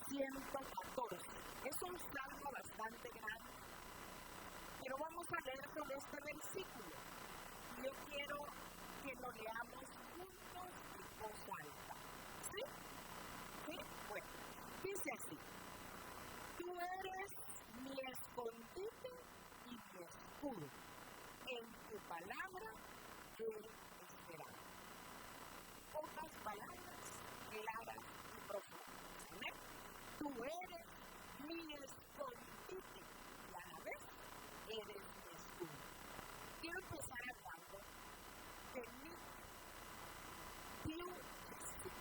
114. Es un salmo bastante grande, pero vamos a leer con este versículo. Yo quiero que lo leamos juntos en voz alta. ¿Sí? ¿Sí? Bueno, dice así. Tú eres mi escondite y mi escudo. En tu palabra he esperado. Pocas palabras claras y profundas. ¿Amén? Tú eres mi escondite y a la vez eres mi escudo. Quiero empezar hablando de Nick Vujicic.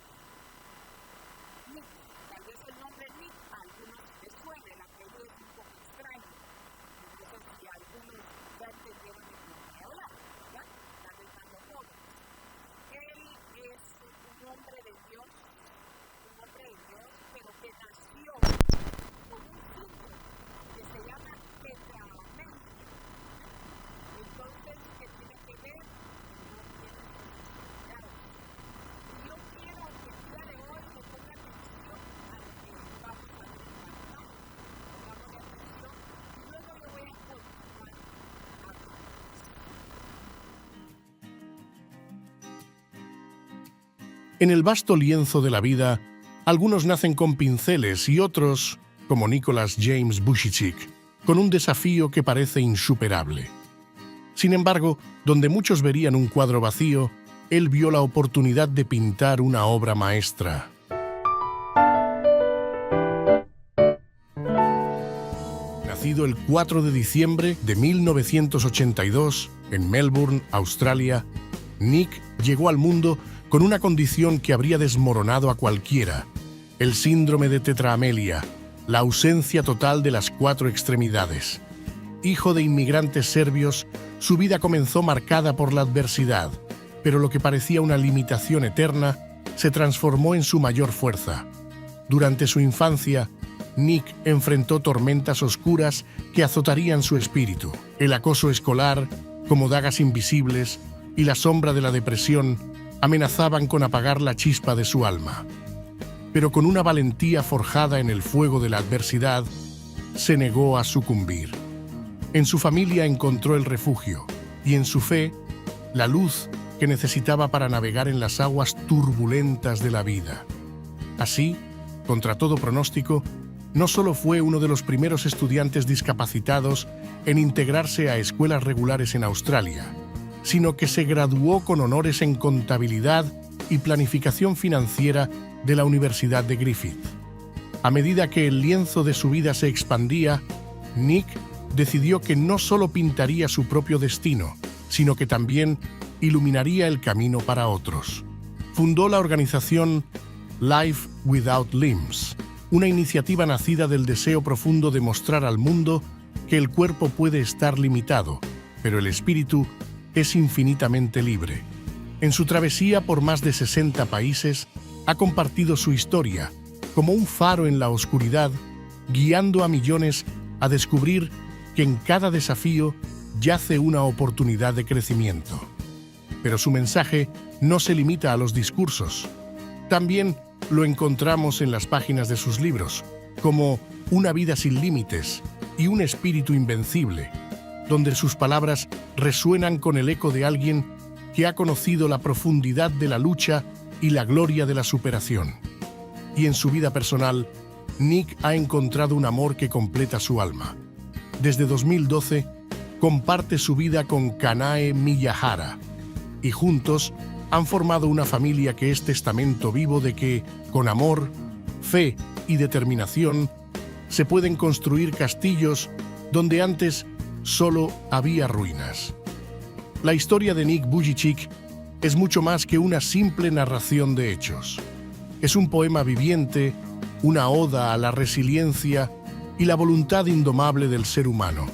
Nick, tal vez el nombre Nick a algunos les suene, el apellido es un poco extraño. Entonces, si algunos ya entendieron de qué voy a hablar, ¿verdad? Tal vez más de todos. Él es un hombre de Dios, pero que nació con un síndrome que se llama tetramentia. Entonces, ¿qué tiene que ver? No tiene necesidades. Y yo quiero que el día de hoy le ponga atención a lo que vamos a ver en pantalla. Pongamos atención y luego le voy a continuar hablando. En el vasto lienzo de la vida, algunos nacen con pinceles y otros, como Nicholas James Vujicic, con un desafío que parece insuperable. Sin embargo, donde muchos verían un cuadro vacío, él vio la oportunidad de pintar una obra maestra. Nacido el 4 de diciembre de 1982 en Melbourne, Australia, Nick llegó al mundo con una condición que habría desmoronado a cualquiera: el síndrome de tetraamelia, la ausencia total de las 4 extremidades. Hijo de inmigrantes serbios, su vida comenzó marcada por la adversidad, pero lo que parecía una limitación eterna se transformó en su mayor fuerza. Durante su infancia, Nick enfrentó tormentas oscuras que azotarían su espíritu. El acoso escolar, como dagas invisibles, y la sombra de la depresión amenazaban con apagar la chispa de su alma. Pero con una valentía forjada en el fuego de la adversidad, se negó a sucumbir. En su familia encontró el refugio y en su fe, la luz que necesitaba para navegar en las aguas turbulentas de la vida. Así, contra todo pronóstico, no solo fue uno de los primeros estudiantes discapacitados en integrarse a escuelas regulares en Australia, sino que se graduó con honores en contabilidad y planificación financiera de la Universidad de Griffith. A medida que el lienzo de su vida se expandía, Nick decidió que no solo pintaría su propio destino, sino que también iluminaría el camino para otros. Fundó la organización Life Without Limbs, una iniciativa nacida del deseo profundo de mostrar al mundo que el cuerpo puede estar limitado, pero el espíritu es infinitamente libre. En su travesía por más de 60 países, ha compartido su historia como un faro en la oscuridad, guiando a millones a descubrir que en cada desafío yace una oportunidad de crecimiento. Pero su mensaje no se limita a los discursos. También lo encontramos en las páginas de sus libros, como Una vida sin límites y Un espíritu invencible, donde sus palabras resuenan con el eco de alguien que ha conocido la profundidad de la lucha y la gloria de la superación. Y en su vida personal, Nick ha encontrado un amor que completa su alma. Desde 2012, comparte su vida con Kanae Miyahara, y juntos han formado una familia que es testamento vivo de que, con amor, fe y determinación, se pueden construir castillos donde antes solo había ruinas. La historia de Nick Vujicic es mucho más que una simple narración de hechos. Es un poema viviente, una oda a la resiliencia y la voluntad indomable del ser humano.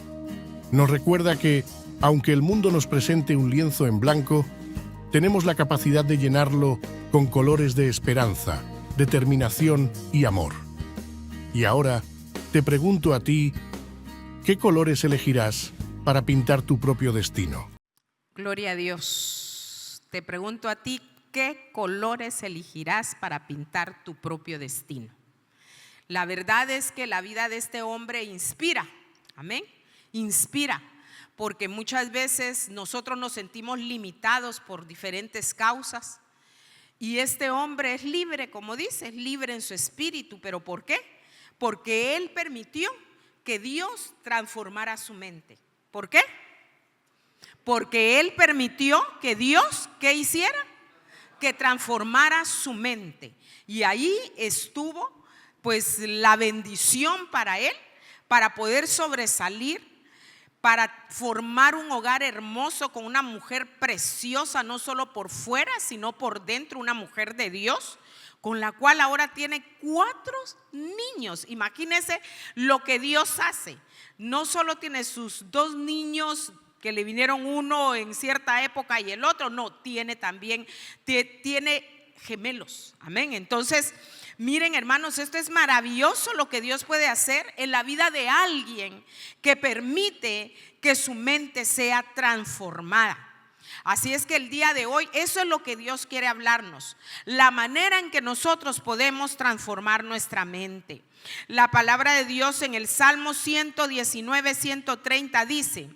Nos recuerda que, aunque el mundo nos presente un lienzo en blanco, tenemos la capacidad de llenarlo con colores de esperanza, determinación y amor. Y ahora, te pregunto a ti, ¿qué colores elegirás para pintar tu propio destino? Gloria a Dios. Te pregunto a ti, ¿qué colores elegirás para pintar tu propio destino? La verdad es que la vida de este hombre inspira, amén, inspira, porque muchas veces nosotros nos sentimos limitados por diferentes causas y este hombre es libre, como dice, es libre en su espíritu. ¿Pero por qué? Porque él permitió que Dios transformara su mente. ¿Por qué? Porque él permitió que Dios, ¿qué hiciera? Que transformara su mente. Y ahí estuvo pues la bendición para él, para poder sobresalir, para formar un hogar hermoso con una mujer preciosa, no solo por fuera, sino por dentro, una mujer de Dios, con la cual ahora tiene 4 niños. Imagínense lo que Dios hace. No solo tiene sus 2 niños que le vinieron, uno en cierta época y el otro, no, tiene también, tiene gemelos, amén. Entonces, miren, hermanos, esto es maravilloso lo que Dios puede hacer en la vida de alguien que permite que su mente sea transformada. Así es que el día de hoy eso es lo que Dios quiere hablarnos, la manera en que nosotros podemos transformar nuestra mente. La palabra de Dios en el Salmo 119, 130 dice: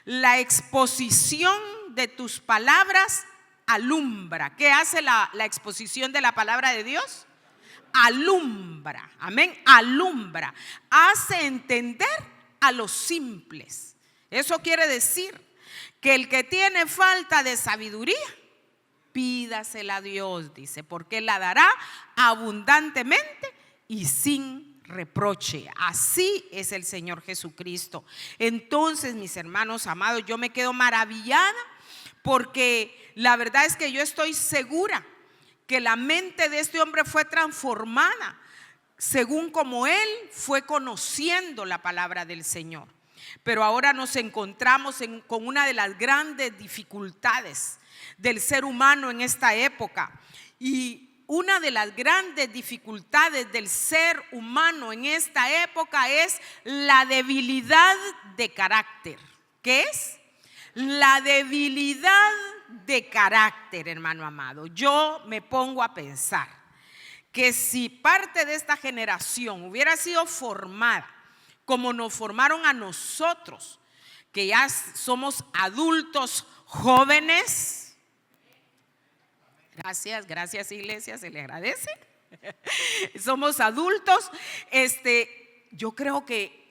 la exposición de tus palabras alumbra. ¿Qué hace la exposición de la palabra de Dios? Alumbra, amén, alumbra, hace entender a los simples. Eso quiere decir que el que tiene falta de sabiduría, pídasela a Dios, dice, porque la dará abundantemente y sin reproche. Así es el Señor Jesucristo. Entonces, mis hermanos amados, yo me quedo maravillada, porque la verdad es que yo estoy segura que la mente de este hombre fue transformada según como él fue conociendo la palabra del Señor. Pero ahora nos encontramos con una de las grandes dificultades del ser humano en esta época. Y una de las grandes dificultades del ser humano en esta época es la debilidad de carácter. ¿Qué es? La debilidad de carácter, hermano amado. Yo me pongo a pensar que si parte de esta generación hubiera sido formada como nos formaron a nosotros, que ya somos adultos jóvenes, gracias iglesia, se le agradece, somos adultos, yo creo que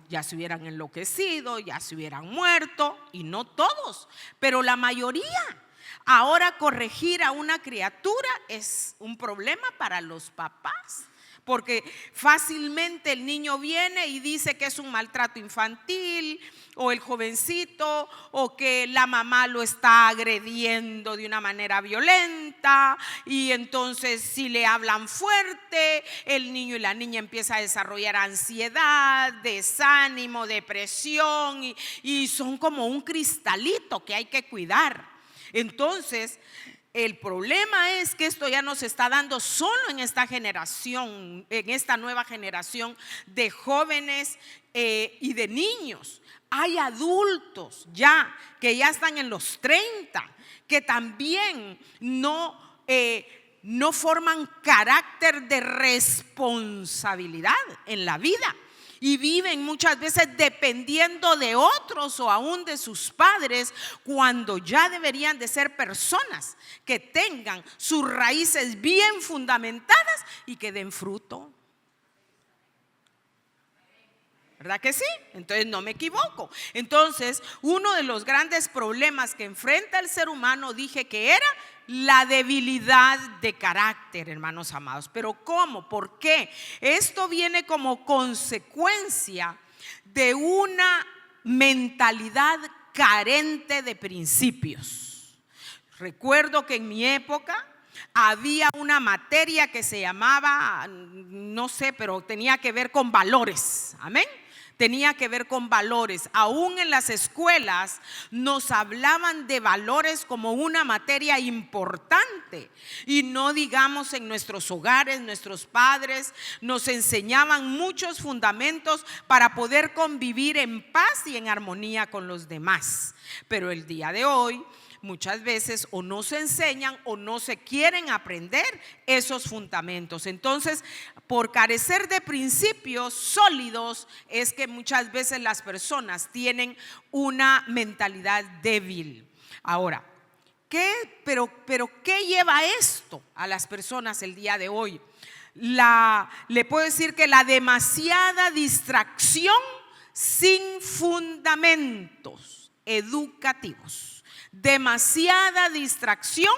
ya se hubieran enloquecido, ya se hubieran muerto, y no todos, pero la mayoría. Ahora corregir a una criatura es un problema para los papás, porque fácilmente el niño viene y dice que es un maltrato infantil, o el jovencito, o que la mamá lo está agrediendo de una manera violenta, y entonces si le hablan fuerte, el niño y la niña empieza a desarrollar ansiedad, desánimo, depresión, y son como un cristalito que hay que cuidar. Entonces, el problema es que esto ya no se está dando solo en esta generación, en esta nueva generación de jóvenes y de niños. Hay adultos ya que ya están en los 30, que también no forman carácter de responsabilidad en la vida. Y viven muchas veces dependiendo de otros o aún de sus padres, cuando ya deberían de ser personas que tengan sus raíces bien fundamentadas y que den fruto. ¿Verdad que sí? Entonces no me equivoco. Entonces, uno de los grandes problemas que enfrenta el ser humano, dije que era la debilidad de carácter, hermanos amados. Pero ¿cómo? ¿Por qué? Esto viene como consecuencia de una mentalidad carente de principios. Recuerdo que en mi época había una materia que se llamaba, no sé, pero tenía que ver con valores. Amén. Tenía que ver con valores. Aún en las escuelas nos hablaban de valores como una materia importante. Y no digamos en nuestros hogares, nuestros padres nos enseñaban muchos fundamentos para poder convivir en paz y en armonía con los demás. Pero el día de hoy muchas veces o no se enseñan o no se quieren aprender esos fundamentos. Entonces, por carecer de principios sólidos es que muchas veces las personas tienen una mentalidad débil. Ahora, pero ¿qué lleva esto a las personas el día de hoy? Le puedo decir que la demasiada distracción sin fundamentos educativos. Demasiada distracción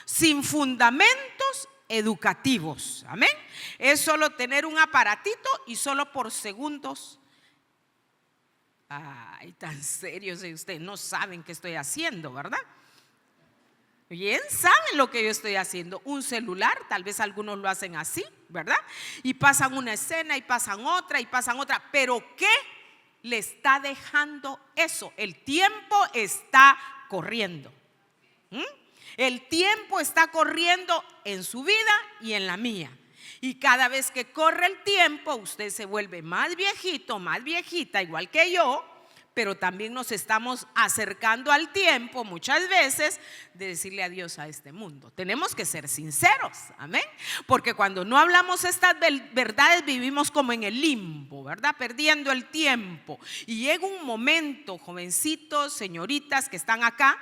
sin fundamentos educativos. Amén. Es solo tener un aparatito y solo por segundos. Ay, tan serios ustedes no saben qué estoy haciendo, ¿verdad? Bien, saben lo que yo estoy haciendo. Un celular, tal vez algunos lo hacen así, ¿verdad? Y pasan una escena y pasan otra y pasan otra. Pero ¿qué le está dejando eso? El tiempo está corriendo. El tiempo está corriendo en su vida y en la mía. Y cada vez que corre el tiempo, usted se vuelve más viejito, más viejita, igual que yo. Pero también nos estamos acercando al tiempo muchas veces de decirle adiós a este mundo. Tenemos que ser sinceros, amén. Porque cuando no hablamos estas verdades vivimos como en el limbo, ¿verdad? Perdiendo el tiempo. Y llega un momento, jovencitos, señoritas que están acá,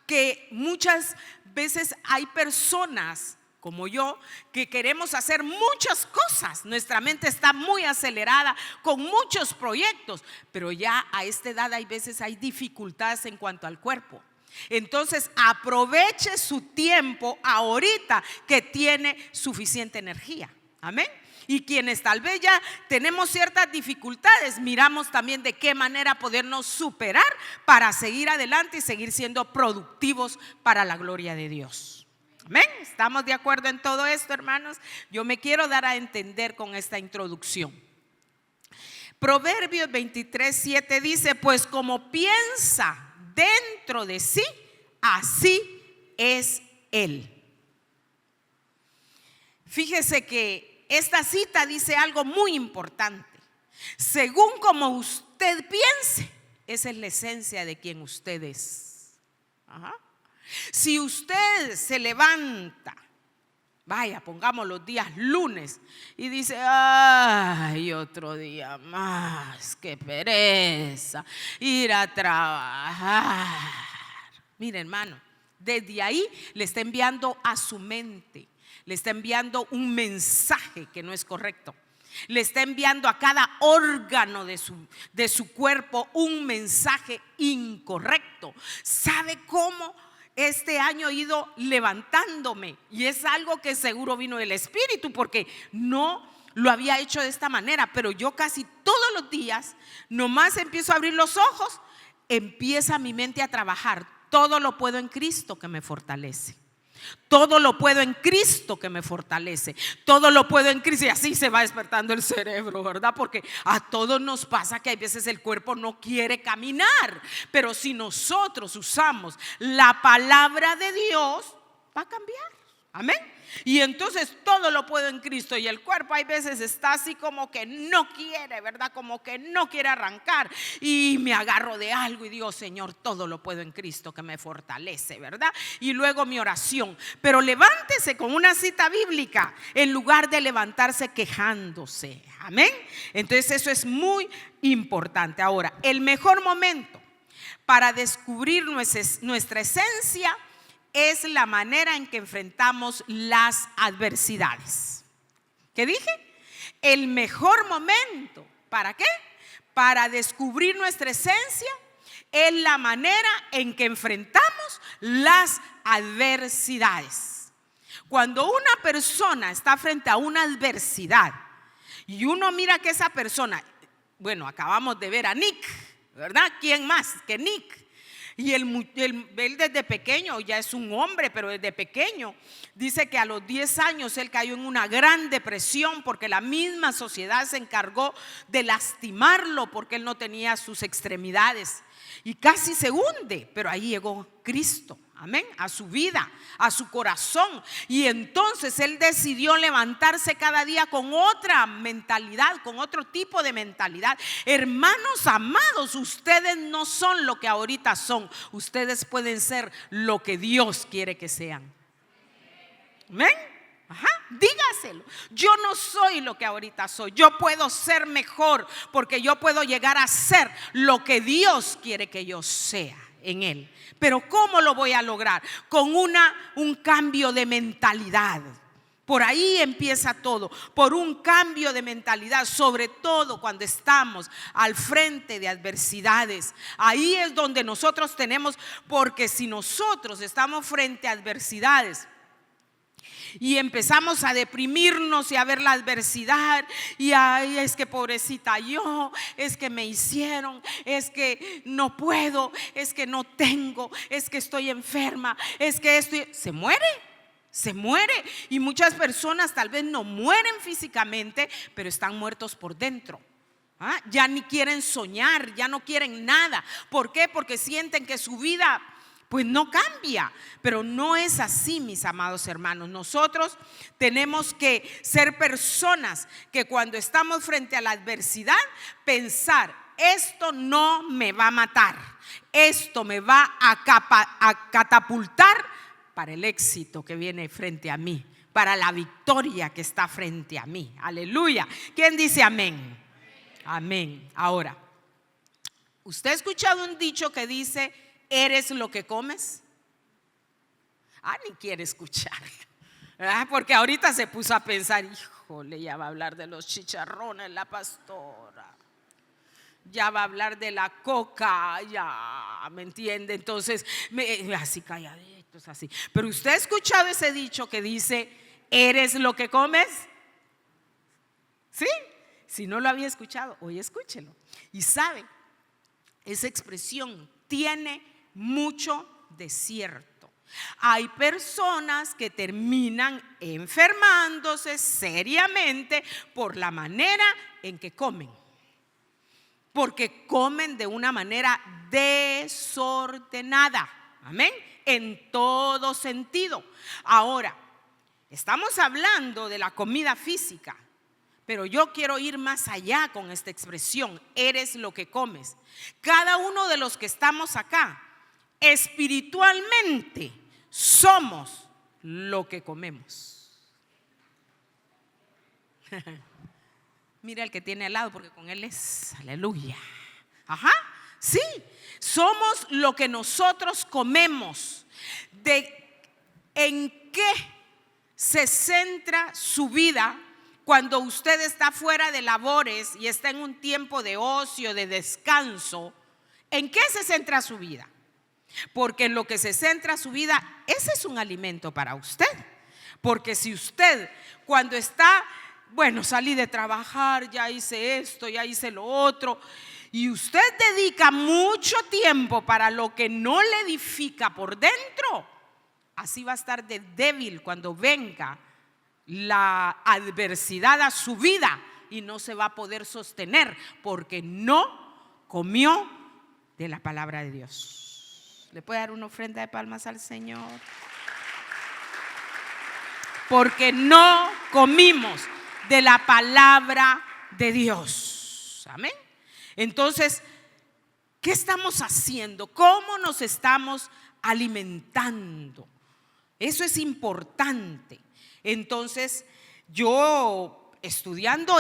que muchas veces hay personas como yo, que queremos hacer muchas cosas. Nuestra mente está muy acelerada con muchos proyectos, pero ya a esta edad hay veces hay dificultades en cuanto al cuerpo. Entonces aproveche su tiempo ahorita que tiene suficiente energía. Amén. Y quienes tal vez ya tenemos ciertas dificultades, miramos también de qué manera podernos superar para seguir adelante y seguir siendo productivos para la gloria de Dios. Amén. ¿Estamos de acuerdo en todo esto, hermanos? Yo me quiero dar a entender con esta introducción. Proverbios 23:7 dice: pues como piensa dentro de sí, así es él. Fíjese que esta cita dice algo muy importante. Según como usted piense, esa es la esencia de quien usted es. Ajá. Si usted se levanta, vaya, pongamos los días lunes y dice: ay, otro día más, qué pereza ir a trabajar. Mire, hermano, desde ahí le está enviando a su mente, le está enviando un mensaje que no es correcto. Le está enviando a cada órgano de su cuerpo un mensaje incorrecto. ¿Sabe cómo? Este año he ido levantándome y es algo que seguro vino del Espíritu, porque no lo había hecho de esta manera, pero yo casi todos los días nomás empiezo a abrir los ojos, empieza mi mente a trabajar. Todo lo puedo en Cristo que me fortalece. Todo lo puedo en Cristo que me fortalece. Todo lo puedo en Cristo. Y así se va despertando el cerebro, ¿verdad? Porque a todos nos pasa que hay veces el cuerpo no quiere caminar. Pero si nosotros usamos la palabra de Dios, va a cambiar. Amén. Y entonces todo lo puedo en Cristo. Y el cuerpo hay veces está así como que no quiere, ¿verdad? Como que no quiere arrancar. Y me agarro de algo y digo: Señor, todo lo puedo en Cristo que me fortalece, ¿verdad? Y luego mi oración. Pero levántese con una cita bíblica en lugar de levantarse quejándose. Amén. Entonces eso es muy importante. Ahora, el mejor momento para descubrir nuestra esencia es la manera en que enfrentamos las adversidades. ¿Qué dije? El mejor momento, ¿para qué? Para descubrir nuestra esencia es la manera en que enfrentamos las adversidades. Cuando una persona está frente a una adversidad y uno mira que esa persona, bueno, acabamos de ver a Nick, ¿verdad? ¿Quién más que Nick? Y él desde pequeño, ya es un hombre, pero desde pequeño dice que a los 10 años él cayó en una gran depresión porque la misma sociedad se encargó de lastimarlo porque él no tenía sus extremidades y casi se hunde, pero ahí llegó Cristo. amén, a su vida, a su corazón. Y entonces él decidió levantarse cada día con otra mentalidad, con otro tipo de mentalidad. Hermanos amados, ustedes no son lo que ahorita son, ustedes pueden ser lo que Dios quiere que sean. Amén. Ajá, dígaselo. Yo no soy lo que ahorita soy. Yo puedo ser mejor, porque yo puedo llegar a ser lo que Dios quiere que yo sea en Él. Pero ¿cómo lo voy a lograr? Con un cambio de mentalidad. Por ahí empieza todo, por un cambio de mentalidad, sobre todo cuando estamos al frente de adversidades. Ahí es donde nosotros tenemos, porque si nosotros estamos frente a adversidades y empezamos a deprimirnos y a ver la adversidad y ay, es que pobrecita yo, es que me hicieron, es que no puedo, es que no tengo, es que estoy enferma, es que se muere. Y muchas personas tal vez no mueren físicamente, pero están muertos por dentro. Ya ni quieren soñar, ya no quieren nada. ¿Por qué? Porque sienten que su vida pues no cambia. Pero no es así, mis amados hermanos. Nosotros tenemos que ser personas que cuando estamos frente a la adversidad, pensar: esto no me va a matar, esto me va a catapultar para el éxito que viene frente a mí, para la victoria que está frente a mí. Aleluya. ¿Quién dice amén? Amén. Ahora, ¿usted ha escuchado un dicho que dice: eres lo que comes? Ni quiere escuchar, porque ahorita se puso a pensar: híjole, ya va a hablar de los chicharrones la pastora, ya va a hablar de la coca, ya, ¿me entiende? Entonces, así calladitos, así. Pero usted ha escuchado ese dicho que dice: eres lo que comes. ¿Sí? Si no lo había escuchado, hoy escúchelo. Y sabe, esa expresión tiene mucho de cierto. Hay personas que terminan enfermándose seriamente por la manera en que comen, porque comen de una manera desordenada. Amén. En todo sentido. Ahora, estamos hablando de la comida física, pero yo quiero ir más allá con esta expresión: eres lo que comes. Cada uno de los que estamos acá, espiritualmente, somos lo que comemos. Mira el que tiene al lado, porque con él es aleluya. Ajá, sí, somos lo que nosotros comemos. ¿En qué se centra su vida cuando usted está fuera de labores y está en un tiempo de ocio, de descanso? ¿En qué se centra su vida? Porque en lo que se centra su vida, ese es un alimento para usted. Porque si usted, cuando está, salí de trabajar, ya hice esto, ya hice lo otro, y usted dedica mucho tiempo para lo que no le edifica por dentro, así va a estar de débil cuando venga la adversidad a su vida y no se va a poder sostener, porque no comió de la palabra de Dios. ¿Le puede dar una ofrenda de palmas al Señor? Porque no comimos de la palabra de Dios. Amén. Entonces, ¿qué estamos haciendo? ¿Cómo nos estamos alimentando? Eso es importante. Entonces, yo estudiando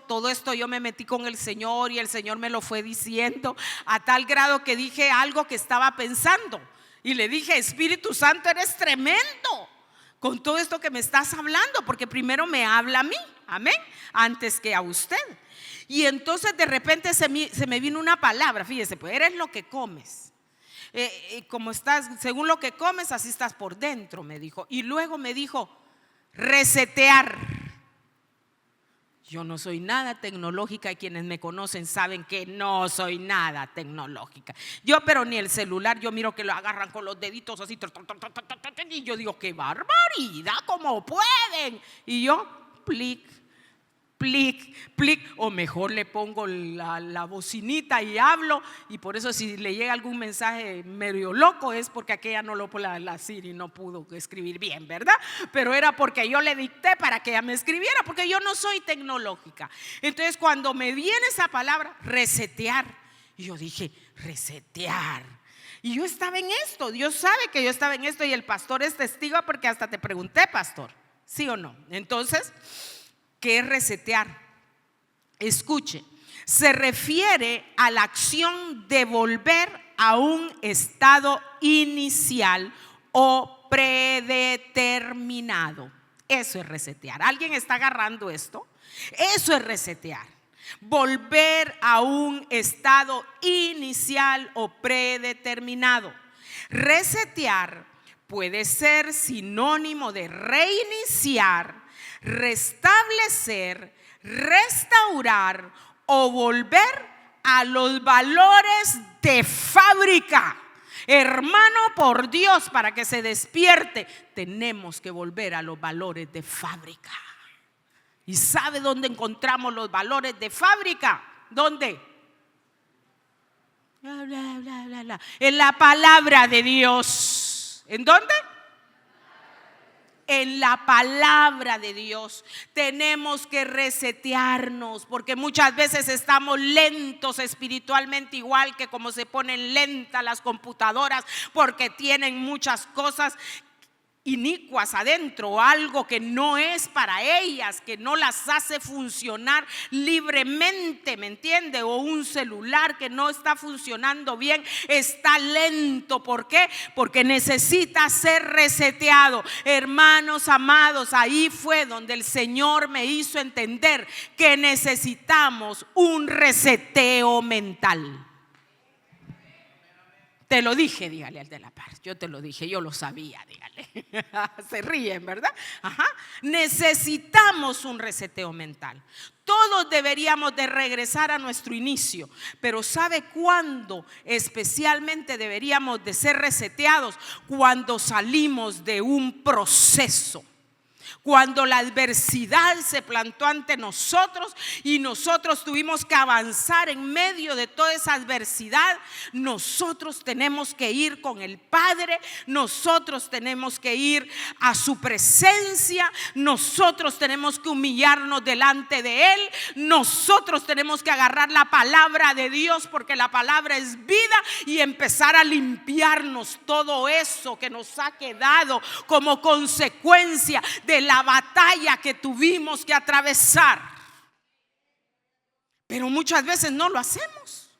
todo esto yo me metí con el Señor y el Señor me lo fue diciendo a tal grado que dije algo que estaba pensando y le dije: Espíritu Santo, eres tremendo con todo esto que me estás hablando, porque primero me habla a mí, amén, antes que a usted. Y entonces de repente se me vino una palabra, fíjese, pues eres lo que comes. Como estás, según lo que comes, así estás por dentro, me dijo. Y luego me dijo: resetear. Yo no soy nada tecnológica y quienes me conocen saben que no soy nada tecnológica. Pero ni el celular, yo miro que lo agarran con los deditos así, y yo digo: ¡qué barbaridad! ¿Cómo pueden? Y yo, plic, plic, plic, o mejor le pongo la bocinita y hablo, y por eso si le llega algún mensaje medio loco es porque aquella no lo la Siri no pudo escribir bien, ¿verdad? Pero era porque yo le dicté para que ella me escribiera, porque yo no soy tecnológica. Entonces cuando me viene esa palabra, resetear, y yo dije, resetear. Y yo estaba en esto, Dios sabe que yo estaba en esto, y el pastor es testigo porque hasta te pregunté, pastor, ¿sí o no? Entonces, ¿qué es resetear? Escuche, se refiere a la acción de volver a un estado inicial o predeterminado. Eso es resetear. ¿Alguien está agarrando esto? Eso es resetear. Volver a un estado inicial o predeterminado. Resetear puede ser sinónimo de reiniciar, restablecer, restaurar o volver a los valores de fábrica. Hermano, por Dios, para que se despierte, tenemos que volver a los valores de fábrica. ¿Y sabe dónde encontramos los valores de fábrica? ¿Dónde? En la palabra de Dios. ¿En dónde? En la palabra de Dios. Tenemos que resetearnos, porque muchas veces estamos lentos espiritualmente, igual que como se ponen lentas las computadoras, porque tienen muchas cosas inicuas adentro, algo que no es para ellas, que no las hace funcionar libremente, ¿me entiende? O un celular que no está funcionando bien, está lento. ¿Por qué? Porque necesita ser reseteado. Hermanos amados, ahí fue donde el Señor me hizo entender que necesitamos un reseteo mental. Te lo dije, dígale al de la par. Yo te lo dije, yo lo sabía, dígale. Se ríen, ¿verdad? Ajá. Necesitamos un reseteo mental. Todos deberíamos de regresar a nuestro inicio, pero ¿sabe cuándo especialmente deberíamos de ser reseteados? Cuando salimos de un proceso. Cuando la adversidad se plantó ante nosotros y nosotros tuvimos que avanzar en medio de toda esa adversidad, nosotros tenemos que ir con el Padre, nosotros tenemos que ir a su presencia, nosotros tenemos que humillarnos delante de Él, nosotros tenemos que agarrar la palabra de Dios, porque la palabra es vida, y empezar a limpiarnos todo eso que nos ha quedado como consecuencia de la batalla que tuvimos que atravesar. Pero muchas veces no lo hacemos,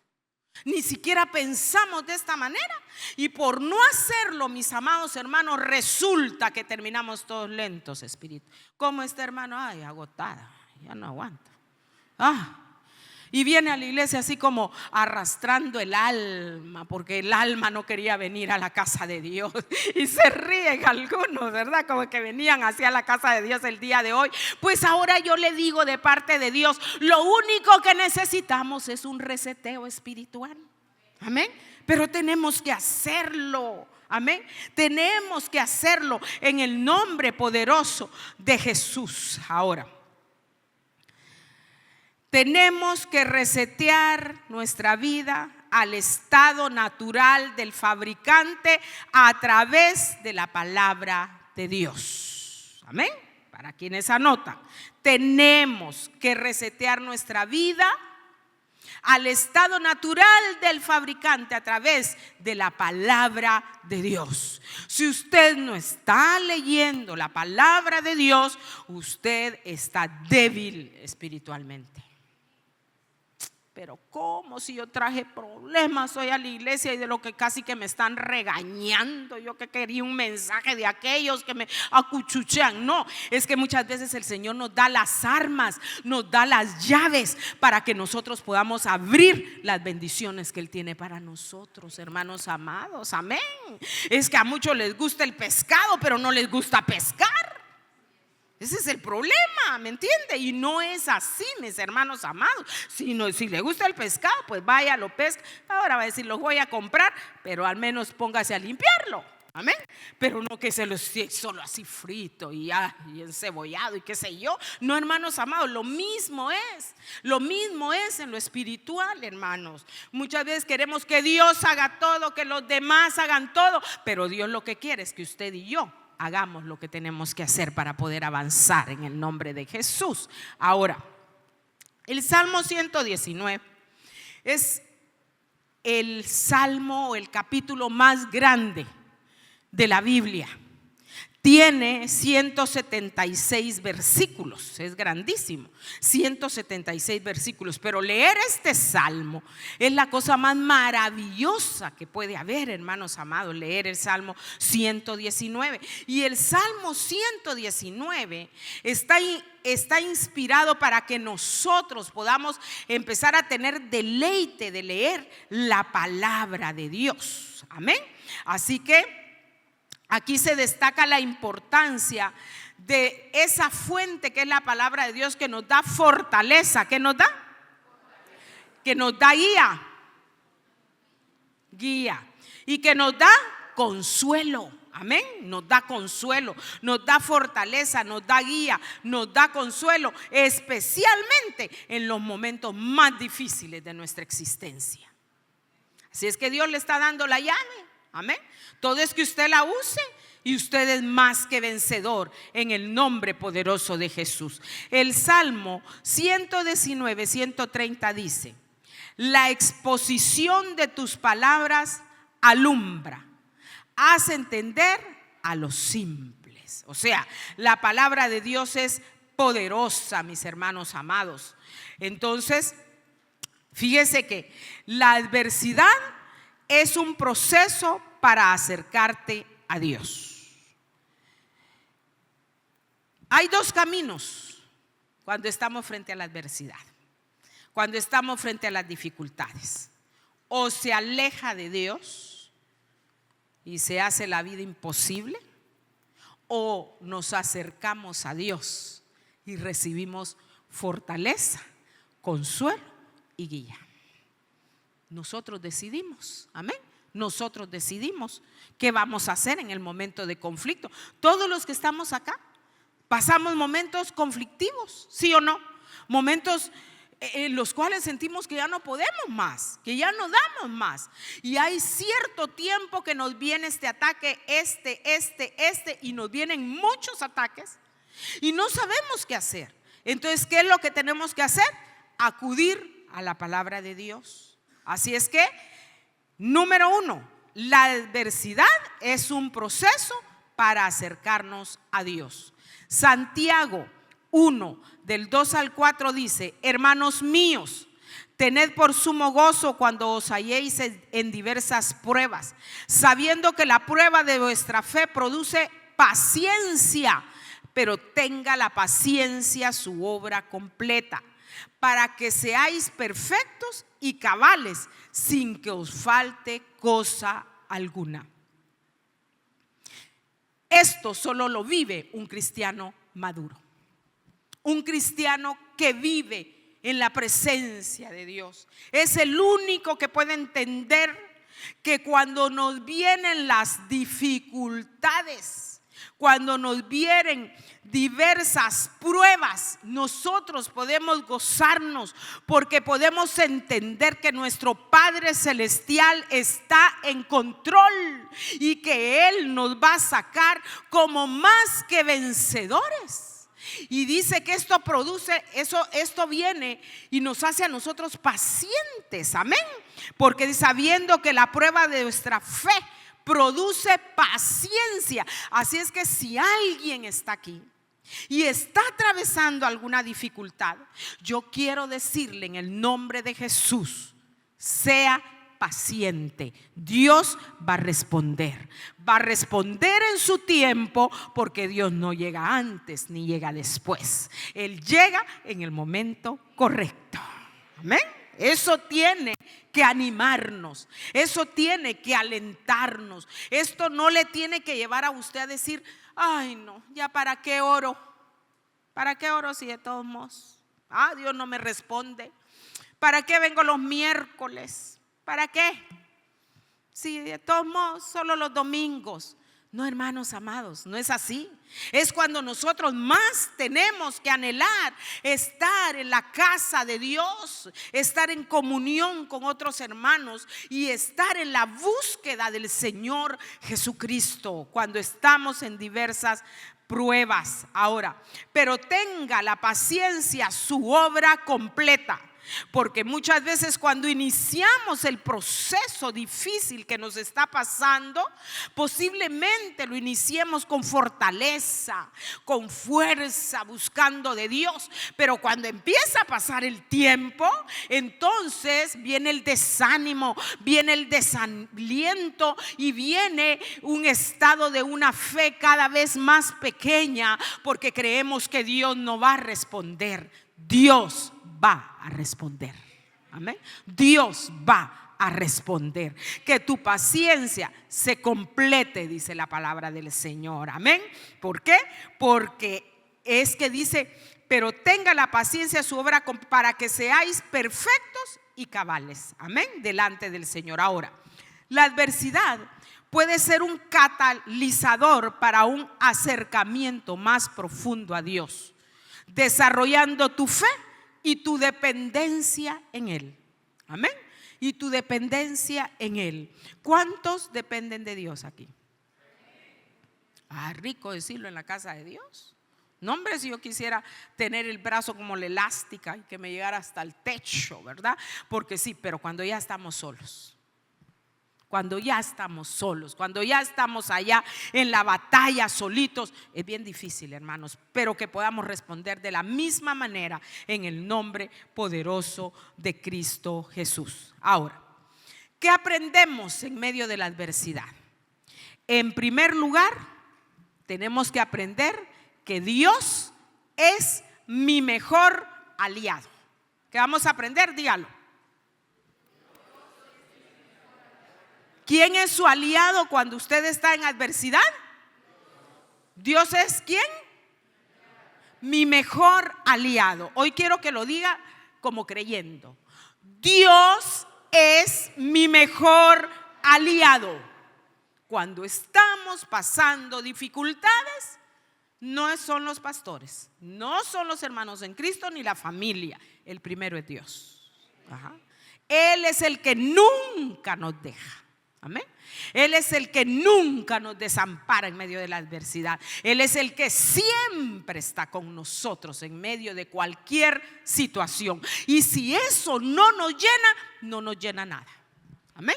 ni siquiera pensamos de esta manera, y por no hacerlo, mis amados hermanos, resulta que terminamos todos lentos espíritu. ¿Cómo está, hermano? Ay, agotada, ya no aguanto. Y viene a la iglesia así como arrastrando el alma, porque el alma no quería venir a la casa de Dios. Y se ríen algunos, ¿verdad? Como que venían hacia la casa de Dios el día de hoy. Pues ahora yo le digo de parte de Dios, lo único que necesitamos es un reseteo espiritual. Amén. Pero tenemos que hacerlo. Amén. Tenemos que hacerlo en el nombre poderoso de Jesús. Ahora, tenemos que resetear nuestra vida al estado natural del fabricante a través de la palabra de Dios. Amén. Para quienes anotan, tenemos que resetear nuestra vida al estado natural del fabricante a través de la palabra de Dios. Si usted no está leyendo la palabra de Dios, usted está débil espiritualmente. Pero ¿cómo si yo traje problemas hoy a la iglesia y de lo que casi que me están regañando? Yo que quería un mensaje de aquellos que me acuchuchean. No, es que muchas veces el Señor nos da las armas, nos da las llaves para que nosotros podamos abrir las bendiciones que Él tiene para nosotros, hermanos amados. Amén. Es que a muchos les gusta el pescado, pero no les gusta pescar. Ese es el problema, ¿me entiende? Y no es así, mis hermanos amados. Si le gusta el pescado, pues vaya, lo pesca. Ahora va a decir, lo voy a comprar, pero al menos póngase a limpiarlo. Amén. Pero no que se lo solo así frito y encebollado y qué sé yo. No, hermanos amados, lo mismo es en lo espiritual, hermanos. Muchas veces queremos que Dios haga todo, que los demás hagan todo, pero Dios lo que quiere es que usted y yo hagamos lo que tenemos que hacer para poder avanzar en el nombre de Jesús. Ahora, el Salmo 119 es el salmo, el capítulo más grande de la Biblia. Tiene 176 versículos, es grandísimo, 176 versículos, pero leer este salmo es la cosa más maravillosa que puede haber, hermanos amados, leer el Salmo 119. Y el Salmo 119 está inspirado para que nosotros podamos empezar a tener deleite de leer la palabra de Dios. Amén. Así que aquí se destaca la importancia de esa fuente que es la palabra de Dios, que nos da fortaleza. ¿Qué nos da? Que nos da guía y que nos da consuelo. Amén. Nos da consuelo, nos da fortaleza, nos da guía, nos da consuelo, especialmente en los momentos más difíciles de nuestra existencia. Así es que Dios le está dando la llave. Amén. Todo es que usted la use y usted es más que vencedor en el nombre poderoso de Jesús. El Salmo 119, 130 dice: la exposición de tus palabras alumbra, hace entender a los simples. O sea, la palabra de Dios es poderosa, mis hermanos amados. Entonces, fíjese que la adversidad es un proceso para acercarte a Dios. Hay dos caminos cuando estamos frente a la adversidad, cuando estamos frente a las dificultades. O se aleja de Dios y se hace la vida imposible, o nos acercamos a Dios y recibimos fortaleza, consuelo y guía. Nosotros decidimos, amén. Nosotros decidimos qué vamos a hacer en el momento de conflicto. Todos los que estamos acá pasamos momentos conflictivos, ¿sí o no? Momentos en los cuales sentimos que ya no podemos más, que ya no damos más. Y hay cierto tiempo que nos viene este ataque, y nos vienen muchos ataques y no sabemos qué hacer. Entonces, ¿qué es lo que tenemos que hacer? Acudir a la palabra de Dios. Así es que, número 1, la adversidad es un proceso para acercarnos a Dios. Santiago 1, del 2 al 4 dice: hermanos míos, tened por sumo gozo cuando os halléis en diversas pruebas, sabiendo que la prueba de vuestra fe produce paciencia, pero tenga la paciencia su obra completa, para que seáis perfectos y cabales, sin que os falte cosa alguna. Esto solo lo vive un cristiano maduro, un cristiano que vive en la presencia de Dios. Es el único que puede entender que cuando nos vienen las dificultades, cuando nos vienen diversas pruebas, nosotros podemos gozarnos, porque podemos entender que nuestro Padre Celestial está en control y que Él nos va a sacar como más que vencedores. Y dice que esto produce, esto viene y nos hace a nosotros pacientes, amén, porque sabiendo que la prueba de nuestra fe produce paciencia. Así es que si alguien está aquí y está atravesando alguna dificultad, yo quiero decirle en el nombre de Jesús: sea paciente. Dios va a responder en su tiempo, porque Dios no llega antes ni llega después. Él llega en el momento correcto. Amén. Eso tiene que animarnos, eso tiene que alentarnos. Esto no le tiene que llevar a usted a decir: ay no, ya para qué oro, si de todos modos Dios no me responde. ¿Para qué vengo los miércoles? ¿Para qué? Si de todos modos solo los domingos. No, hermanos amados, no es así. Es cuando nosotros más tenemos que anhelar estar en la casa de Dios, estar en comunión con otros hermanos y estar en la búsqueda del Señor Jesucristo cuando estamos en diversas pruebas. Ahora, pero tenga la paciencia su obra completa. Porque muchas veces cuando iniciamos el proceso difícil que nos está pasando, posiblemente lo iniciemos con fortaleza, con fuerza, buscando de Dios. Pero cuando empieza a pasar el tiempo, entonces viene el desánimo, viene el desaliento y viene un estado de una fe cada vez más pequeña, porque creemos que Dios no va a responder. Dios va a responder. Amén. Dios va a responder. Que tu paciencia se complete, dice la palabra del Señor. Amén. ¿Por qué? Porque es que dice, pero tenga la paciencia su obra para que seáis perfectos y cabales. Amén. Delante del Señor. Ahora, la adversidad puede ser un catalizador para un acercamiento más profundo a Dios, desarrollando tu fe y tu dependencia en Él. Amén. Y tu dependencia en Él. ¿Cuántos dependen de Dios aquí? Rico decirlo en la casa de Dios. No, hombre, si yo quisiera tener el brazo como la elástica y que me llegara hasta el techo, ¿verdad? Porque sí, pero cuando ya estamos solos. Cuando ya estamos solos, cuando ya estamos allá en la batalla solitos, es bien difícil, hermanos, pero que podamos responder de la misma manera en el nombre poderoso de Cristo Jesús. Ahora, ¿qué aprendemos en medio de la adversidad? En primer lugar, tenemos que aprender que Dios es mi mejor aliado. ¿Qué vamos a aprender? Dígalo. ¿Quién es su aliado cuando usted está en adversidad? ¿Dios es quién? Mi mejor aliado. Hoy quiero que lo diga como creyendo. Dios es mi mejor aliado. Cuando estamos pasando dificultades, no son los pastores, no son los hermanos en Cristo ni la familia. El primero es Dios. Él es el que nunca nos deja. Amén. Él es el que nunca nos desampara en medio de la adversidad. Él es el que siempre está con nosotros en medio de cualquier situación. Y si eso no nos llena, no nos llena nada. Amén.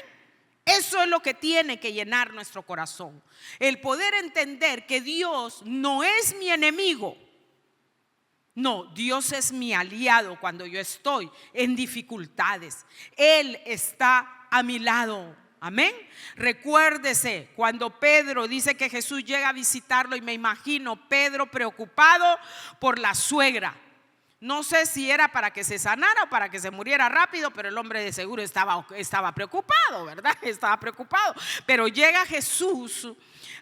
Eso es lo que tiene que llenar nuestro corazón. El poder entender que Dios no es mi enemigo. No, Dios es mi aliado cuando yo estoy en dificultades. Él está a mi lado. Amén. Recuérdese cuando Pedro dice que Jesús llega a visitarlo, y me imagino Pedro preocupado por la suegra. No sé si era para que se sanara o para que se muriera rápido, pero el hombre de seguro estaba preocupado, ¿verdad? Estaba preocupado. Pero llega Jesús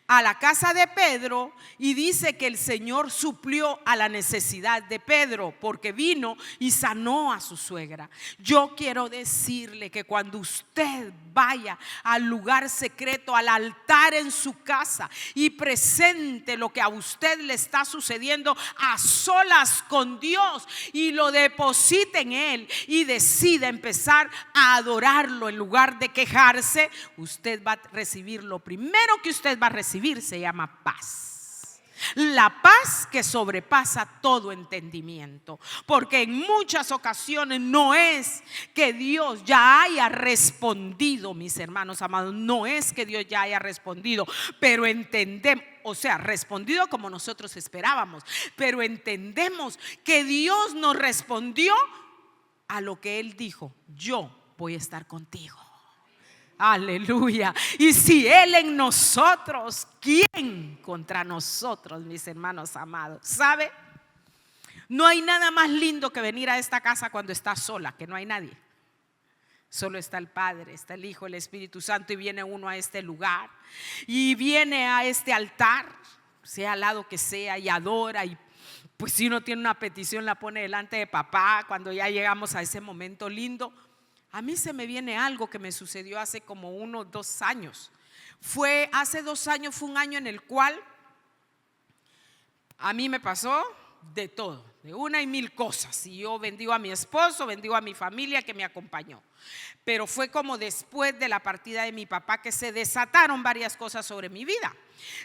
a la casa de Pedro y dice que el Señor suplió a la necesidad de Pedro porque vino y sanó a su suegra. Yo quiero decirle que cuando usted vaya al lugar secreto, al altar en su casa, y presente lo que a usted le está sucediendo a solas con Dios y lo deposite en Él y decida empezar a adorarlo en lugar de quejarse, usted va a recibir lo primero que usted va a recibir. Se llama paz. La paz que sobrepasa todo entendimiento. Porque en muchas ocasiones no es que Dios ya haya respondido, mis hermanos amados, no es que Dios ya haya respondido, pero entendemos, o sea, respondido como nosotros esperábamos, pero entendemos que Dios nos respondió a lo que Él dijo: yo voy a estar contigo. Aleluya. Y si Él en nosotros, ¿quién contra nosotros, mis hermanos amados? ¿Sabe? No hay nada más lindo que venir a esta casa cuando está sola, que no hay nadie. Solo está el Padre, está el Hijo, el Espíritu Santo, y viene uno a este lugar y viene a este altar, sea al lado que sea, y adora. Y pues si uno tiene una petición, la pone delante de papá. Cuando ya llegamos a ese momento lindo, a mí se me viene algo que me sucedió hace como 1 o 2 años. Hace 2 años, fue un año en el cual a mí me pasó de todo, de una y mil cosas. Y yo bendigo a mi esposo, bendigo a mi familia que me acompañó. Pero fue como después de la partida de mi papá que se desataron varias cosas sobre mi vida.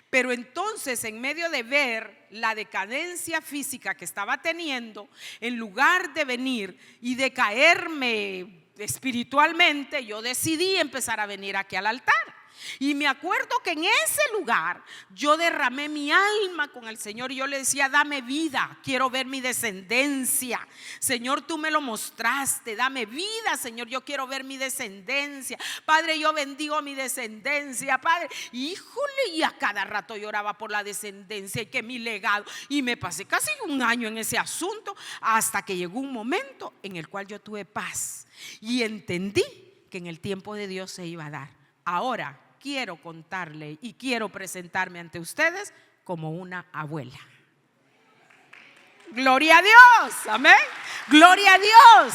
Pero entonces, en medio de ver la decadencia física que estaba teniendo, en lugar de venir y de caerme espiritualmente, yo decidí empezar a venir aquí al altar. Y me acuerdo que en ese lugar yo derramé mi alma con el Señor y yo le decía: dame vida, quiero ver mi descendencia. Señor, tú me lo mostraste, dame vida, Señor, yo quiero ver mi descendencia. Padre, yo bendigo mi descendencia, Padre. Híjole, y a cada rato lloraba por la descendencia y que mi legado. Y me pasé casi un año en ese asunto, hasta que llegó un momento en el cual yo tuve paz y entendí que en el tiempo de Dios se iba a dar. Ahora quiero contarle y quiero presentarme ante ustedes como una abuela. Gloria a Dios, amén. Gloria a Dios.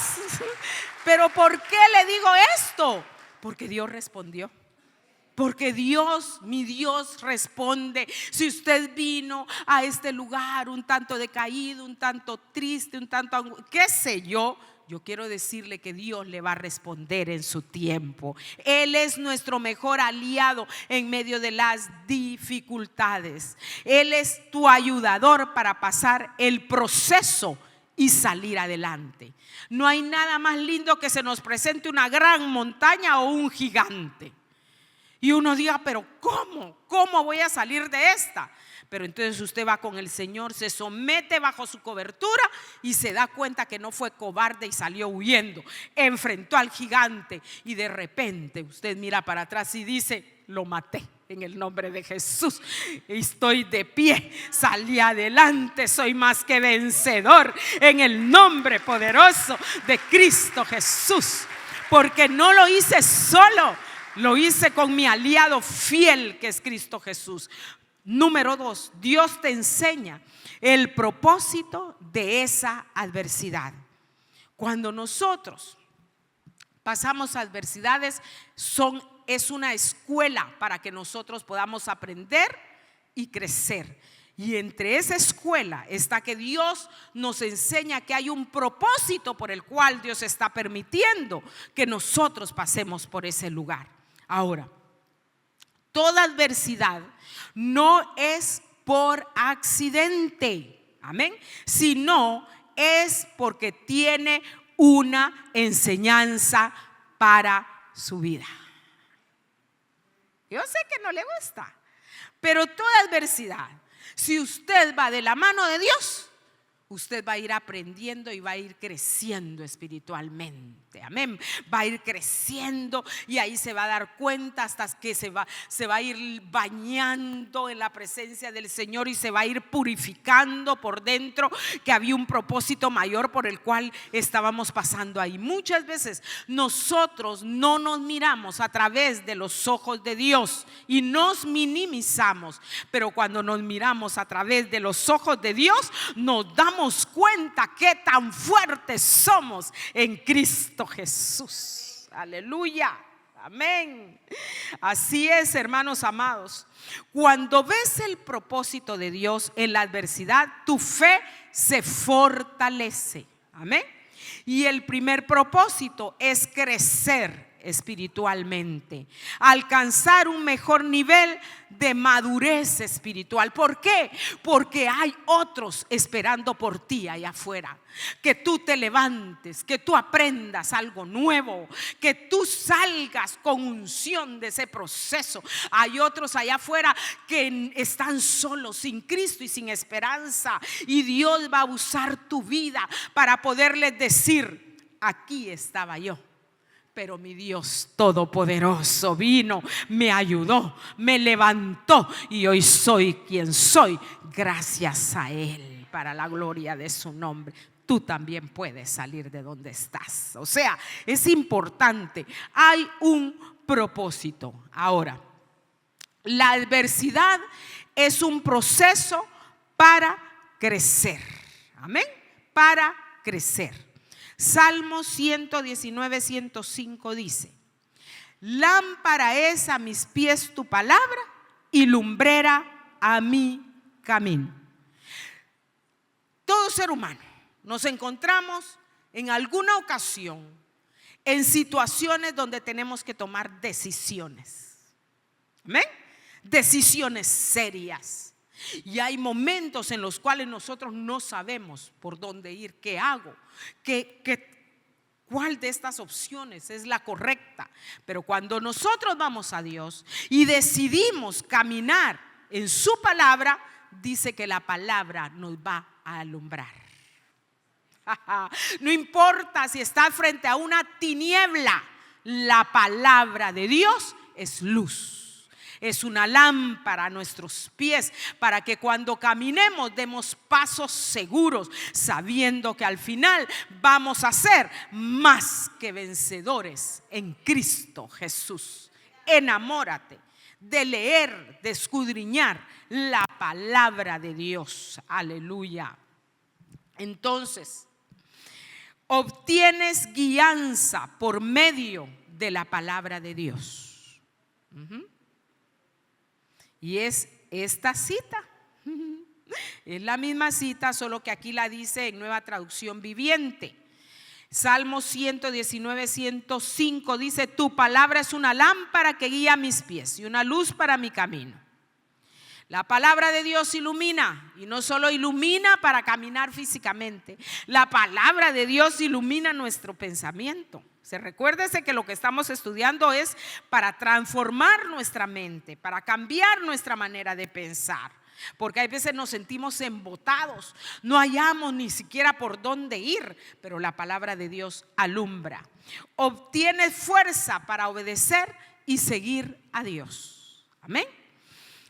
Pero ¿por qué le digo esto? Porque Dios respondió. Porque Dios, mi Dios responde. Si usted vino a este lugar un tanto decaído, un tanto triste, un tanto, qué sé yo quiero decirle que Dios le va a responder en su tiempo. Él es nuestro mejor aliado en medio de las dificultades. Él es tu ayudador para pasar el proceso y salir adelante. No hay nada más lindo que se nos presente una gran montaña o un gigante y uno diga: pero ¿cómo voy a salir de esta? Pero entonces usted va con el Señor, se somete bajo su cobertura y se da cuenta que no fue cobarde y salió huyendo. Enfrentó al gigante y de repente usted mira para atrás y dice: lo maté en el nombre de Jesús. Estoy de pie, salí adelante, soy más que vencedor en el nombre poderoso de Cristo Jesús. Porque no lo hice solo, lo hice con mi aliado fiel que es Cristo Jesús. Número 2, Dios te enseña el propósito de esa adversidad. Cuando nosotros pasamos adversidades, es una escuela para que nosotros podamos aprender y crecer. Y entre esa escuela está que Dios nos enseña que hay un propósito por el cual Dios está permitiendo que nosotros pasemos por ese lugar. Ahora, toda adversidad no es por accidente, amén, sino es porque tiene una enseñanza para su vida. Yo sé que no le gusta, pero toda adversidad, si usted va de la mano de Dios, usted va a ir aprendiendo y va a ir creciendo espiritualmente, amén. Va a ir creciendo y ahí se va a dar cuenta hasta que se va a ir bañando en la presencia del Señor y se va a ir purificando por dentro, que había un propósito mayor por el cual estábamos pasando ahí. Muchas veces nosotros no nos miramos a través de los ojos de Dios y nos minimizamos, pero cuando nos miramos a través de los ojos de Dios, nos damos cuenta qué tan fuertes somos en Cristo Jesús. Aleluya, amén. Así es, hermanos amados. Cuando ves el propósito de Dios en la adversidad, tu fe se fortalece, amén. Y el primer propósito es crecer espiritualmente, alcanzar un mejor nivel de madurez espiritual. ¿Por qué? Porque hay otros esperando por ti allá afuera. Que tú te levantes, que tú aprendas algo nuevo, que tú salgas con unción de ese proceso. Hay otros allá afuera que están solos, sin Cristo y sin esperanza, y Dios va a usar tu vida para poderles decir: aquí estaba yo, pero mi Dios todopoderoso vino, me ayudó, me levantó y hoy soy quien soy gracias a Él, para la gloria de su nombre. Tú también puedes salir de donde estás. O sea, es importante, hay un propósito. Ahora, la adversidad es un proceso para crecer, amén, para crecer. Salmo 119, 105 dice: Lámpara es a mis pies tu palabra y lumbrera a mi camino. Todo ser humano nos encontramos en alguna ocasión en situaciones donde tenemos que tomar decisiones. ¿Amén? Decisiones serias. Y hay momentos en los cuales nosotros no sabemos por dónde ir, qué hago, cuál de estas opciones es la correcta. Pero cuando nosotros vamos a Dios y decidimos caminar en su palabra, dice que la palabra nos va a alumbrar. No importa si estás frente a una tiniebla, la palabra de Dios es luz. Es una lámpara a nuestros pies para que cuando caminemos demos pasos seguros, sabiendo que al final vamos a ser más que vencedores en Cristo Jesús. Enamórate de leer, de escudriñar la palabra de Dios. Aleluya. Entonces, obtienes guianza por medio de la palabra de Dios. Y es esta cita. Es la misma cita, solo que aquí la dice en Nueva Traducción Viviente. Salmo 119, 105 dice: tu palabra es una lámpara que guía mis pies y una luz para mi camino. La palabra de Dios ilumina, y no solo ilumina para caminar físicamente. La palabra de Dios ilumina nuestro pensamiento. Recuérdese que lo que estamos estudiando es para transformar nuestra mente, para cambiar nuestra manera de pensar. Porque hay veces nos sentimos embotados, no hallamos ni siquiera por dónde ir, pero la palabra de Dios alumbra. Obtienes fuerza para obedecer y seguir a Dios. Amén.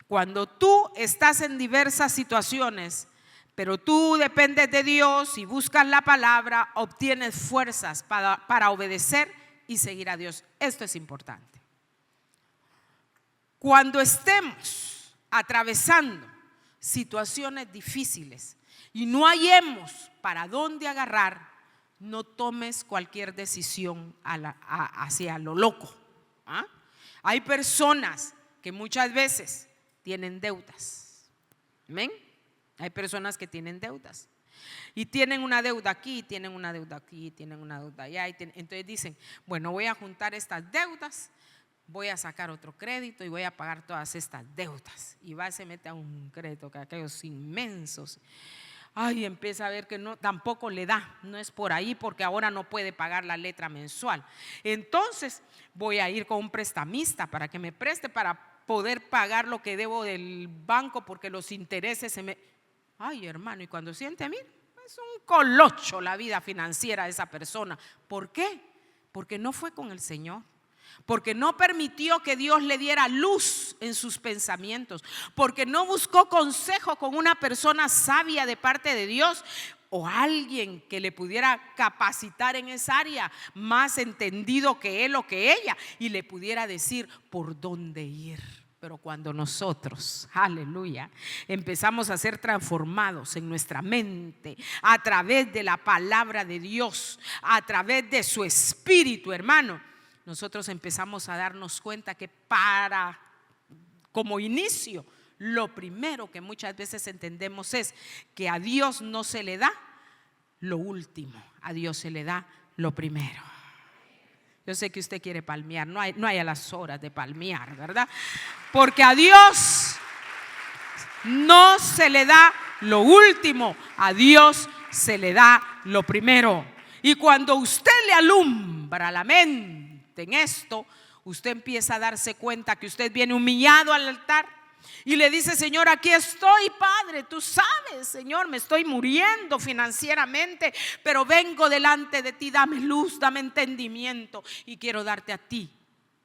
Cuando tú estás en diversas situaciones, pero tú dependes de Dios y buscas la palabra, obtienes fuerzas para obedecer y seguir a Dios. Esto es importante. Cuando estemos atravesando situaciones difíciles y no hallemos para dónde agarrar, no tomes cualquier decisión hacia lo loco. Hay personas que muchas veces tienen deudas. Amén. Hay personas que tienen deudas y tienen una deuda aquí, tienen una deuda aquí, tienen una deuda allá. Entonces dicen: bueno, voy a juntar estas deudas, voy a sacar otro crédito y voy a pagar todas estas deudas. Y va y se mete a un crédito que aquellos inmensos. Ay, empieza a ver que no, tampoco le da, no es por ahí, porque ahora no puede pagar la letra mensual. Entonces voy a ir con un prestamista para que me preste para poder pagar lo que debo del banco, porque los intereses se me... Ay, hermano, y cuando siente a mí, es un colocho la vida financiera de esa persona. ¿Por qué? Porque no fue con el Señor. Porque no permitió que Dios le diera luz en sus pensamientos. Porque no buscó consejo con una persona sabia de parte de Dios, o alguien que le pudiera capacitar en esa área, más entendido que él o que ella, y le pudiera decir por dónde ir. Pero cuando nosotros, aleluya, empezamos a ser transformados en nuestra mente a través de la palabra de Dios, a través de su Espíritu, hermano, nosotros empezamos a darnos cuenta que como inicio, lo primero que muchas veces entendemos es que a Dios no se le da lo último, a Dios se le da lo primero. Yo sé que usted quiere palmear, no hay a las horas de palmear, ¿verdad? Porque a Dios no se le da lo último, a Dios se le da lo primero. Y cuando usted le alumbra la mente en esto, usted empieza a darse cuenta que usted viene humillado al altar y le dice: Señor, aquí estoy, Padre, tú sabes, Señor, me estoy muriendo financieramente, pero vengo delante de ti, dame luz, dame entendimiento, y quiero darte a ti.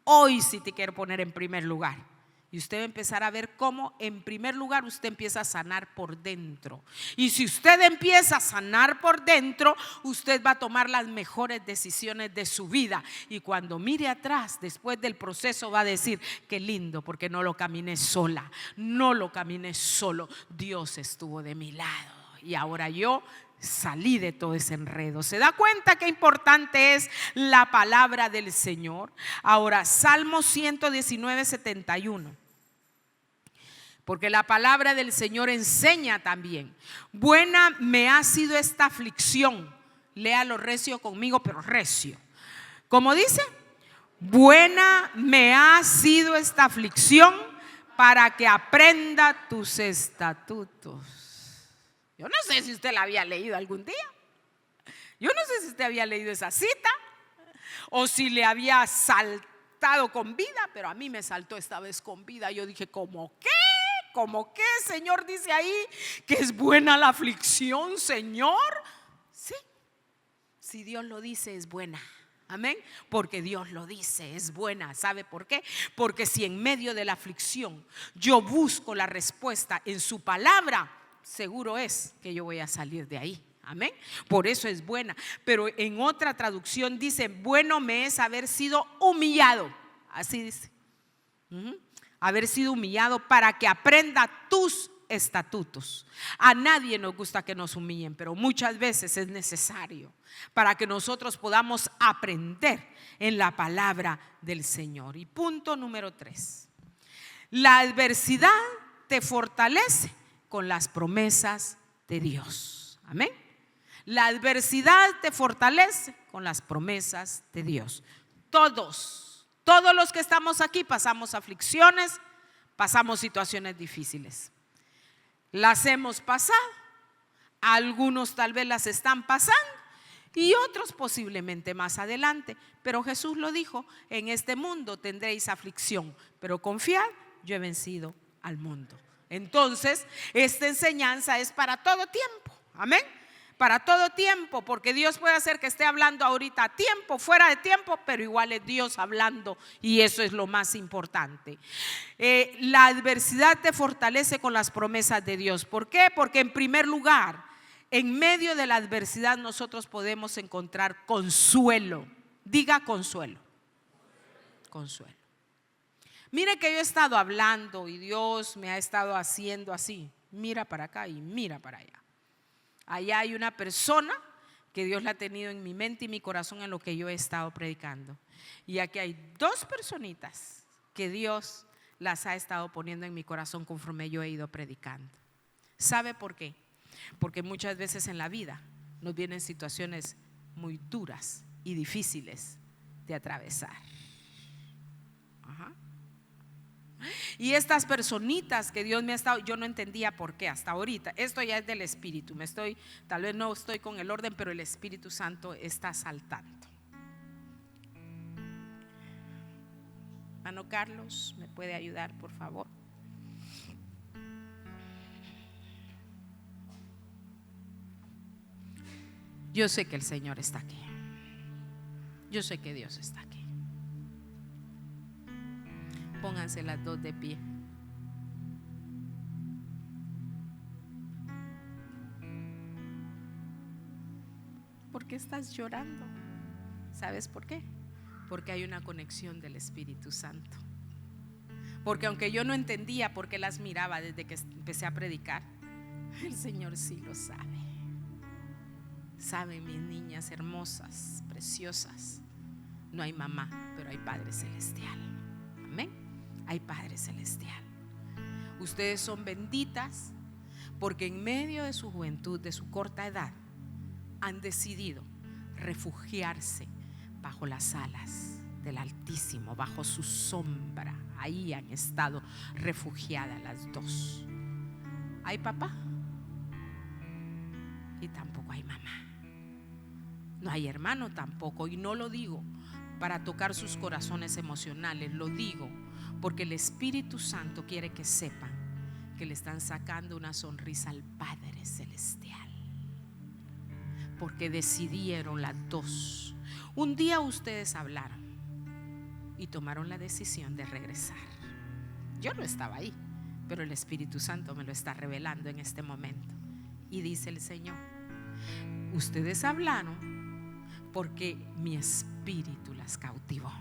Hoy sí te quiero poner en primer lugar. Y usted va a empezar a ver cómo en primer lugar usted empieza a sanar por dentro. Y si usted empieza a sanar por dentro, usted va a tomar las mejores decisiones de su vida. Y cuando mire atrás, después del proceso, va a decir: qué lindo, porque no lo caminé sola, no lo caminé solo. Dios estuvo de mi lado. Y ahora yo salí de todo ese enredo. ¿Se da cuenta qué importante es la palabra del Señor? Ahora, Salmo 119, 71. Porque la palabra del Señor enseña también. Buena me ha sido esta aflicción. Léalo recio conmigo, pero recio. ¿Cómo dice? Buena me ha sido esta aflicción para que aprenda tus estatutos. Yo no sé si usted la había leído algún día. Yo no sé si usted había leído esa cita o si le había saltado con vida, pero a mí me saltó esta vez con vida. Yo dije, ¿cómo qué? ¿Cómo qué? Señor dice ahí que es buena la aflicción, Señor. Sí, si Dios lo dice es buena. Amén, porque Dios lo dice, es buena. ¿Sabe por qué? Porque si en medio de la aflicción yo busco la respuesta en su palabra, seguro es que yo voy a salir de ahí. Amén, por eso es buena. Pero en otra traducción dice, bueno me es haber sido humillado. Así dice, haber sido humillado para que aprenda tus estatutos. A nadie nos gusta que nos humillen, pero muchas veces es necesario para que nosotros podamos aprender en la palabra del Señor. Y punto número 3, la adversidad te fortalece con las promesas de Dios. Amén. La adversidad te fortalece con las promesas de Dios. Todos los que estamos aquí pasamos aflicciones, pasamos situaciones difíciles. Las hemos pasado, algunos tal vez las están pasando y otros posiblemente más adelante. Pero Jesús lo dijo, en este mundo tendréis aflicción, pero confiad, yo he vencido al mundo. Entonces, esta enseñanza es para todo tiempo. Amén. Para todo tiempo, porque Dios puede hacer que esté hablando ahorita a tiempo, fuera de tiempo, pero igual es Dios hablando y eso es lo más importante. La adversidad te fortalece con las promesas de Dios. ¿Por qué? Porque en primer lugar, en medio de la adversidad nosotros podemos encontrar consuelo. Diga consuelo. Consuelo. Mire que yo he estado hablando y Dios me ha estado haciendo así. Mira para acá y mira para allá. Allá hay una persona que Dios la ha tenido en mi mente y mi corazón en lo que yo he estado predicando. Y aquí hay 2 personitas que Dios las ha estado poniendo en mi corazón conforme yo he ido predicando. ¿Sabe por qué? Porque muchas veces en la vida nos vienen situaciones muy duras y difíciles de atravesar. Ajá. Y estas personitas que Dios me ha estado, yo no entendía por qué hasta ahorita. Esto ya es del Espíritu. Tal vez no estoy con el orden, pero el Espíritu Santo está saltando. Hermano Carlos, ¿me puede ayudar, por favor? Yo sé que el Señor está aquí. Yo sé que Dios está aquí. Pónganse las 2 de pie. ¿Por qué estás llorando? ¿Sabes por qué? Porque hay una conexión del Espíritu Santo. Porque aunque yo no entendía por qué las miraba desde que empecé a predicar, el Señor sí lo sabe. Saben, mis niñas hermosas, preciosas, no hay mamá, pero hay Padre Celestial. Amén. Hay Padre Celestial. Ustedes son benditas porque en medio de su juventud, de su corta edad, han decidido refugiarse bajo las alas del Altísimo, bajo su sombra. Ahí han estado refugiadas las 2. ¿Hay papá? Y tampoco hay mamá. No hay hermano tampoco. Y no lo digo para tocar sus corazones emocionales, lo digo porque el Espíritu Santo quiere que sepan que le están sacando una sonrisa al Padre Celestial, porque decidieron las 2. Un día ustedes hablaron y tomaron la decisión de regresar. Yo no estaba ahí, pero el Espíritu Santo me lo está revelando en este momento. Y dice el Señor, ustedes hablaron porque mi espíritu las cautivó,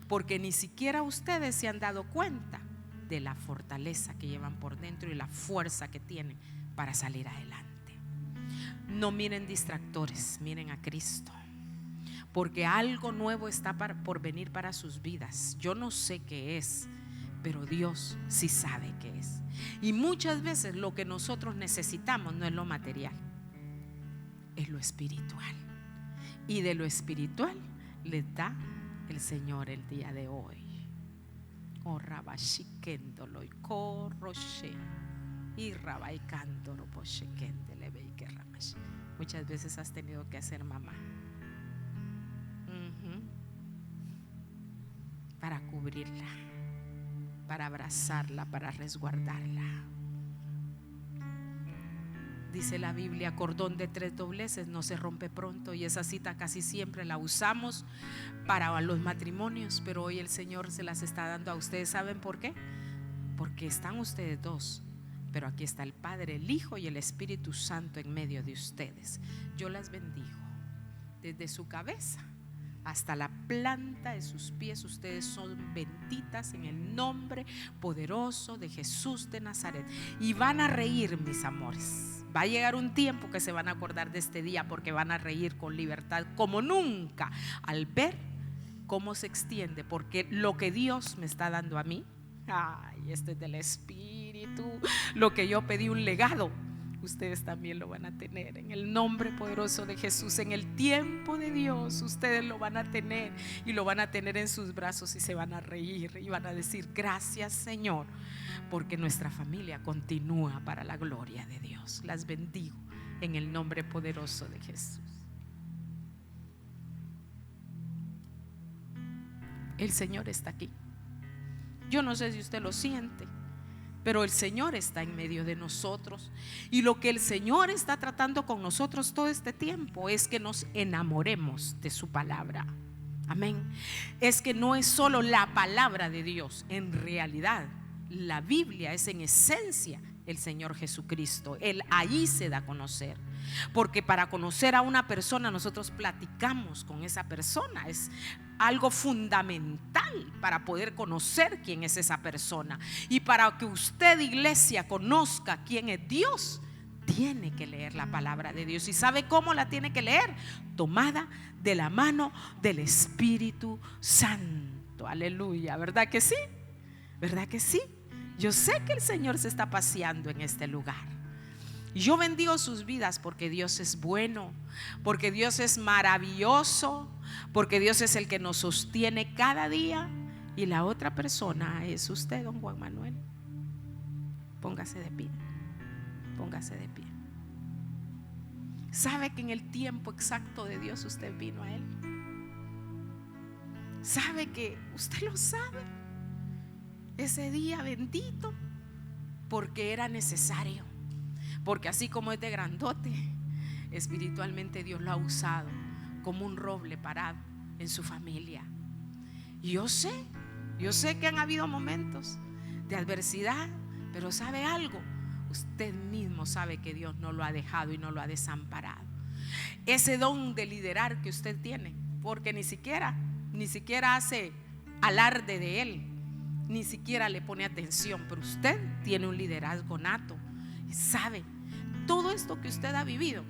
porque ni siquiera ustedes se han dado cuenta de la fortaleza que llevan por dentro y la fuerza que tienen para salir adelante. No miren distractores, miren a Cristo, porque algo nuevo está por venir para sus vidas. Yo no sé qué es, pero Dios sí sabe qué es. Y muchas veces lo que nosotros necesitamos no es lo material, es lo espiritual. Y de lo espiritual le da el Señor el día de hoy. Oh, rabashikendolo y corroche y rabaicándolo poshekendele veike ramash. Muchas veces has tenido que hacer mamá para cubrirla, para abrazarla, para resguardarla. Dice la Biblia, cordón de 3 dobleces no se rompe pronto, y esa cita casi siempre la usamos para los matrimonios, pero hoy el Señor se las está dando a ustedes. ¿Saben por qué? Porque están ustedes dos, pero aquí está el Padre, el Hijo y el Espíritu Santo en medio de ustedes. Yo las bendigo desde su cabeza hasta la planta de sus pies. Ustedes son benditas en el nombre poderoso de Jesús de Nazaret. Y van a reír, mis amores. Va a llegar un tiempo que se van a acordar de este día, porque van a reír con libertad como nunca al ver cómo se extiende, porque lo que Dios me está dando a mí, ay, esto es del Espíritu. Lo que yo pedí, un legado, ustedes también lo van a tener en el nombre poderoso de Jesús. En el tiempo de Dios ustedes lo van a tener, y lo van a tener en sus brazos, y se van a reír y van a decir: gracias, Señor, porque nuestra familia continúa para la gloria de Dios. Las bendigo en el nombre poderoso de Jesús. El Señor está aquí. Yo no sé si usted lo siente, pero el Señor está en medio de nosotros, y lo que el Señor está tratando con nosotros todo este tiempo es que nos enamoremos de su palabra. Amén. Es que no es solo la palabra de Dios, en realidad la Biblia es en esencia el Señor Jesucristo. Él ahí se da a conocer, porque para conocer a una persona nosotros platicamos con esa persona. Es algo fundamental para poder conocer quién es esa persona. Y para que usted, iglesia, conozca quién es Dios, tiene que leer la palabra de Dios. ¿Y sabe cómo la tiene que leer? Tomada de la mano del Espíritu Santo. Aleluya, ¿verdad que sí? ¿Verdad que sí? Yo sé que el Señor se está paseando en este lugar. Yo bendigo sus vidas, porque Dios es bueno, porque Dios es maravilloso, porque Dios es el que nos sostiene cada día. Y la otra persona es usted, don Juan Manuel. Póngase de pie. Póngase de pie. ¿Sabe que en el tiempo exacto de Dios usted vino a Él? ¿Sabe que usted lo sabe? Ese día bendito, porque era necesario. Porque así como es de grandote, espiritualmente Dios lo ha usado como un roble parado en su familia. Y yo sé que han habido momentos de adversidad, pero ¿sabe algo? Usted mismo sabe que Dios no lo ha dejado y no lo ha desamparado. Ese don de liderar que usted tiene, porque ni siquiera hace alarde de él, ni siquiera le pone atención, pero usted tiene un liderazgo nato. Y sabe, todo esto que usted ha vivido,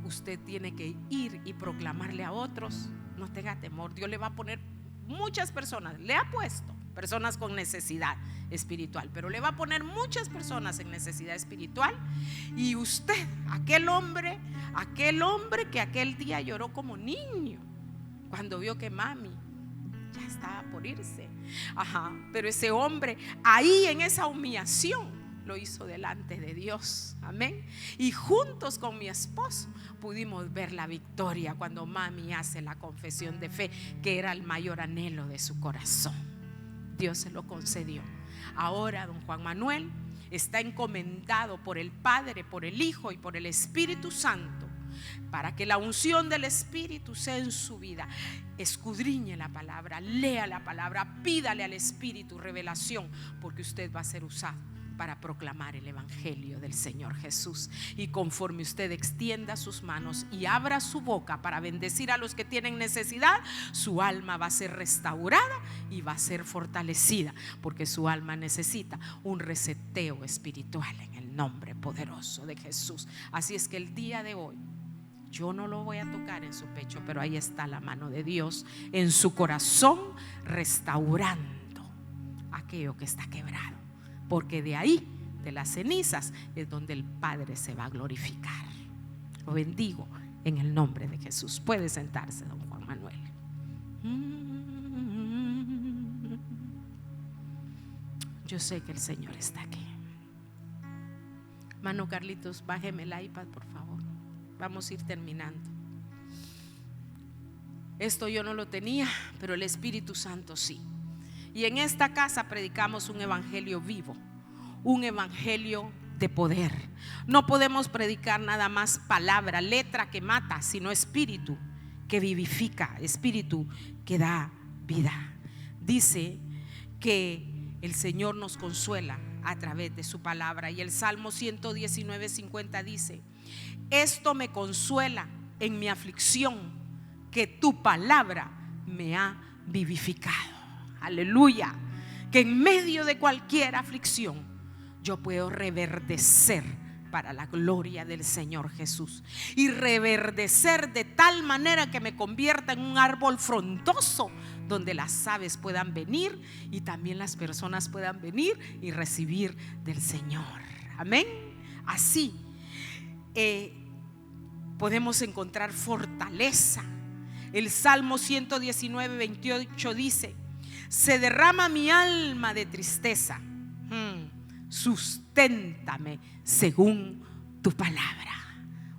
usted tiene que ir y proclamarle a otros. No tenga temor, Dios le va a poner muchas personas, le ha puesto personas con necesidad espiritual, pero le va a poner muchas personas en necesidad espiritual. Y usted, aquel hombre que aquel día lloró como niño cuando vio que mami ya estaba por irse, pero ese hombre ahí en esa humillación lo hizo delante de Dios, amén. Y juntos con mi esposo pudimos ver la victoria cuando mami hace la confesión de fe, que era el mayor anhelo de su corazón. Dios se lo concedió. Ahora don Juan Manuel está encomendado por el Padre, por el Hijo y por el Espíritu Santo, para que la unción del Espíritu sea en su vida. Escudriñe la palabra, lea la palabra, pídale al Espíritu revelación, porque usted va a ser usado para proclamar el evangelio del Señor Jesús. Y conforme usted extienda sus manos y abra su boca para bendecir a los que tienen necesidad, su alma va a ser restaurada y va a ser fortalecida, porque su alma necesita un reseteo espiritual en el nombre poderoso de Jesús. Así es que el día de hoy Yo no lo voy a tocar en su pecho, pero ahí está la mano de Dios en su corazón, restaurando aquello que está quebrado, porque de ahí, de las cenizas, es donde el Padre se va a glorificar. Lo bendigo en el nombre de Jesús. Puede sentarse, don Juan Manuel. Yo sé que el Señor está aquí. Hermano Carlitos, bájeme el iPad, por favor. Vamos a ir terminando. Esto yo no lo tenía, pero el Espíritu Santo sí. Y en esta casa predicamos un evangelio vivo, un evangelio de poder. No podemos predicar nada más palabra, letra que mata, sino espíritu que vivifica, espíritu que da vida. Dice que el Señor nos consuela a través de su palabra. Y el Salmo 119:50 dice: esto me consuela en mi aflicción, que tu palabra me ha vivificado. Aleluya. Que en medio de cualquier aflicción yo puedo reverdecer para la gloria del Señor Jesús, y reverdecer de tal manera que me convierta en un árbol frondoso, donde las aves puedan venir y también las personas puedan venir y recibir del Señor. Amén. Así podemos encontrar fortaleza. El Salmo 119:28 dice: se derrama mi alma de tristeza, susténtame según tu palabra.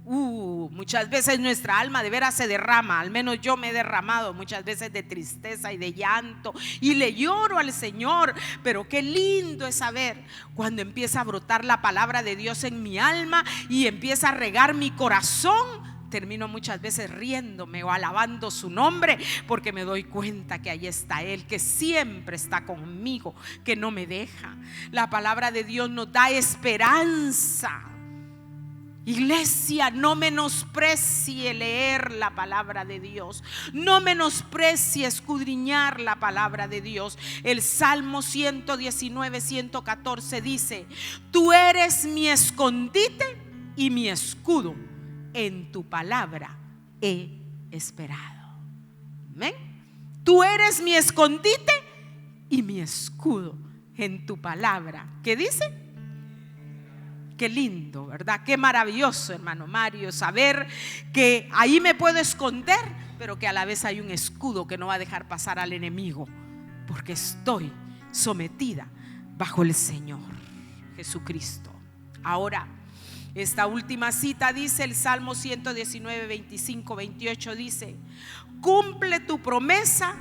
Muchas veces nuestra alma de veras se derrama, al menos yo me he derramado muchas veces de tristeza y de llanto, y le lloro al Señor. Pero qué lindo es saber cuando empieza a brotar la palabra de Dios en mi alma y empieza a regar mi corazón. Termino muchas veces riéndome o alabando su nombre, porque me doy cuenta que ahí está Él, que siempre está conmigo, que no me deja. La palabra de Dios nos da esperanza. Iglesia, no menosprecie leer la palabra de Dios, no menosprecie escudriñar la palabra de Dios. El Salmo 119:114 dice: tú eres mi escondite y mi escudo, en tu palabra he esperado. Amén. Tú eres mi escondite y mi escudo, en tu palabra. ¿Qué dice? Qué lindo, ¿verdad? Qué maravilloso, hermano Mario, saber que ahí me puedo esconder, pero que a la vez hay un escudo que no va a dejar pasar al enemigo, porque estoy sometida bajo el Señor Jesucristo. Ahora, esta última cita dice el Salmo 119:25-28 dice: cumple tu promesa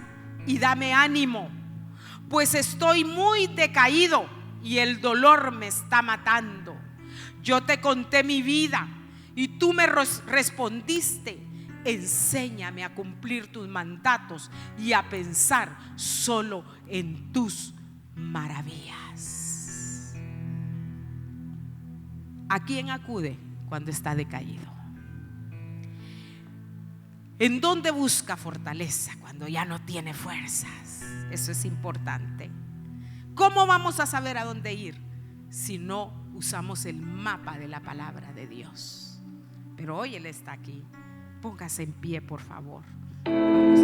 y dame ánimo, pues estoy muy decaído y el dolor me está matando. Yo te conté mi vida y tú me respondiste: enséñame a cumplir tus mandatos y a pensar solo en tus maravillas. ¿A quién acude cuando está decaído? ¿En dónde busca fortaleza cuando ya no tiene fuerzas? Eso es importante. ¿Cómo vamos a saber a dónde ir si no usamos el mapa de la palabra de Dios? Pero hoy Él está aquí. Póngase en pie, por favor. Vamos.